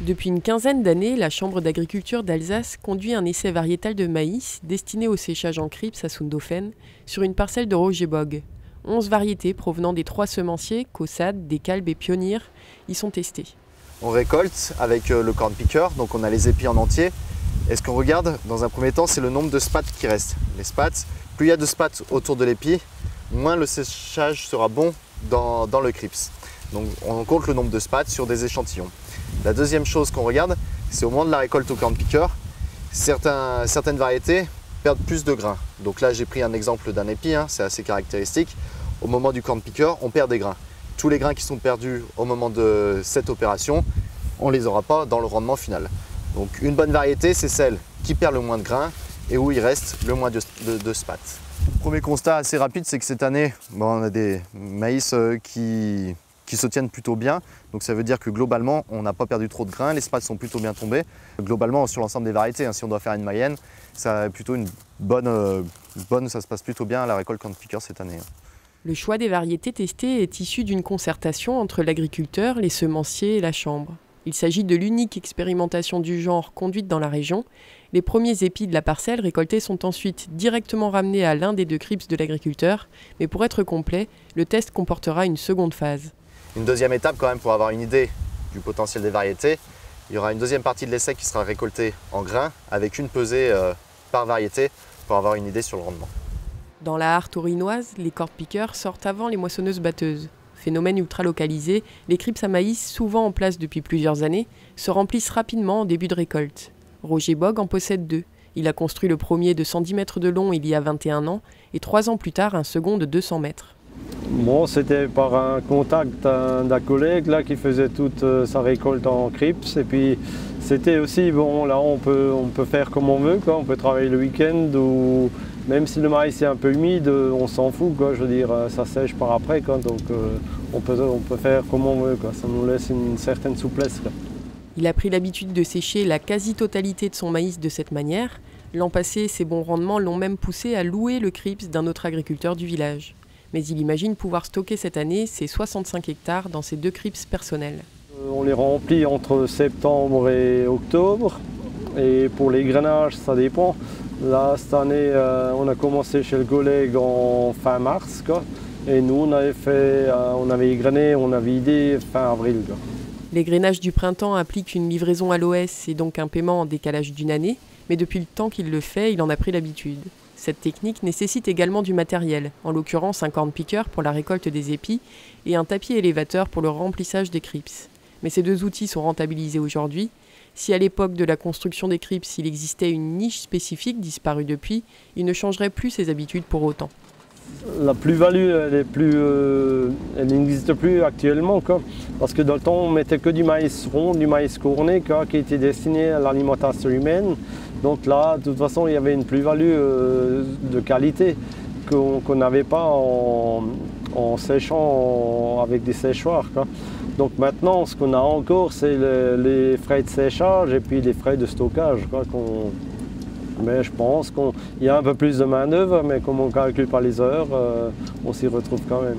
Depuis une quinzaine d'années, la Chambre d'agriculture d'Alsace conduit un essai variétal de maïs destiné au séchage en crips à Sundofen sur une parcelle de Roger-Bogue. 11 variétés provenant des 3 semenciers, Caussade, Décalbe et Pionnier, y sont testées. On récolte avec le corn picker, donc on a les épis en entier. Et ce qu'on regarde dans un premier temps, c'est le nombre de spats qui restent. Les spats, plus il y a de spats autour de l'épi, moins le séchage sera bon dans le crips. Donc on compte le nombre de spats sur des échantillons. La deuxième chose qu'on regarde, c'est au moment de la récolte au corn picker, certaines variétés perdent plus de grains. Donc là j'ai pris un exemple d'un épi, c'est assez caractéristique. Au moment du corn picker, on perd des grains. Tous les grains qui sont perdus au moment de cette opération, on ne les aura pas dans le rendement final. Donc une bonne variété, c'est celle qui perd le moins de grains et où il reste le moins de spats. Premier constat assez rapide, c'est que cette année, on a des maïs qui se tiennent plutôt bien. Donc ça veut dire que globalement, on n'a pas perdu trop de grains, les spats sont plutôt bien tombés. Globalement, sur l'ensemble des variétés, si on doit faire une moyenne, ça a plutôt une bonne, ça se passe plutôt bien à la récolte corn picker cette année. Le choix des variétés testées est issu d'une concertation entre l'agriculteur, les semenciers et la Chambre. Il s'agit de l'unique expérimentation du genre conduite dans la région. Les premiers épis de la parcelle récoltés sont ensuite directement ramenés à l'un des 2 crips de l'agriculteur, mais pour être complet, le test comportera une seconde phase. Une deuxième étape quand même pour avoir une idée du potentiel des variétés, il y aura une deuxième partie de l'essai qui sera récoltée en grains avec une pesée par variété pour avoir une idée sur le rendement. Dans la Hart orinoise, les corn pickers sortent avant les moissonneuses-batteuses. Phénomène ultra-localisé, les crips à maïs, souvent en place depuis plusieurs années, se remplissent rapidement en début de récolte. Roger-Bogue en possède 2. Il a construit le premier de 110 mètres de long il y a 21 ans et 3 ans plus tard un second de 200 mètres. Bon, c'était par un contact d'un collègue là, qui faisait toute sa récolte en crips. Et puis c'était aussi, bon là on peut faire comme on veut, quoi. On peut travailler le week-end ou même si le maïs est un peu humide, on s'en fout, quoi. Je veux dire, ça sèche par après, quoi. Donc on peut faire comme on veut, quoi. Ça nous laisse une certaine souplesse, quoi. Il a pris l'habitude de sécher la quasi-totalité de son maïs de cette manière. L'an passé, ses bons rendements l'ont même poussé à louer le crips d'un autre agriculteur du village. Mais il imagine pouvoir stocker cette année ses 65 hectares dans ses 2 crips personnels. On les remplit entre septembre et octobre. Et pour les grainages, ça dépend. Là, cette année, on a commencé chez le collègue en fin mars, quoi. Et nous, on avait grainé, on avait vidé fin avril, quoi. Les grainages du printemps impliquent une livraison à l'OS et donc un paiement en décalage d'une année, mais depuis le temps qu'il le fait, il en a pris l'habitude. Cette technique nécessite également du matériel, en l'occurrence un corn picker pour la récolte des épis et un tapis élévateur pour le remplissage des crips. Mais ces 2 outils sont rentabilisés aujourd'hui. Si à l'époque de la construction des crips, il existait une niche spécifique disparue depuis, il ne changerait plus ses habitudes pour autant. La plus-value, elle n'existe plus actuellement, quoi. Parce que dans le temps, on mettait que du maïs rond, du maïs corné, quoi, qui était destiné à l'alimentation humaine. Donc là, de toute façon, il y avait une plus-value de qualité qu'on n'avait pas en séchant avec des séchoirs, quoi. Donc maintenant, ce qu'on a encore, c'est les frais de séchage et puis les frais de stockage, quoi, mais je pense qu'il y a un peu plus de main-d'œuvre, mais comme on ne calcule pas les heures, on s'y retrouve quand même.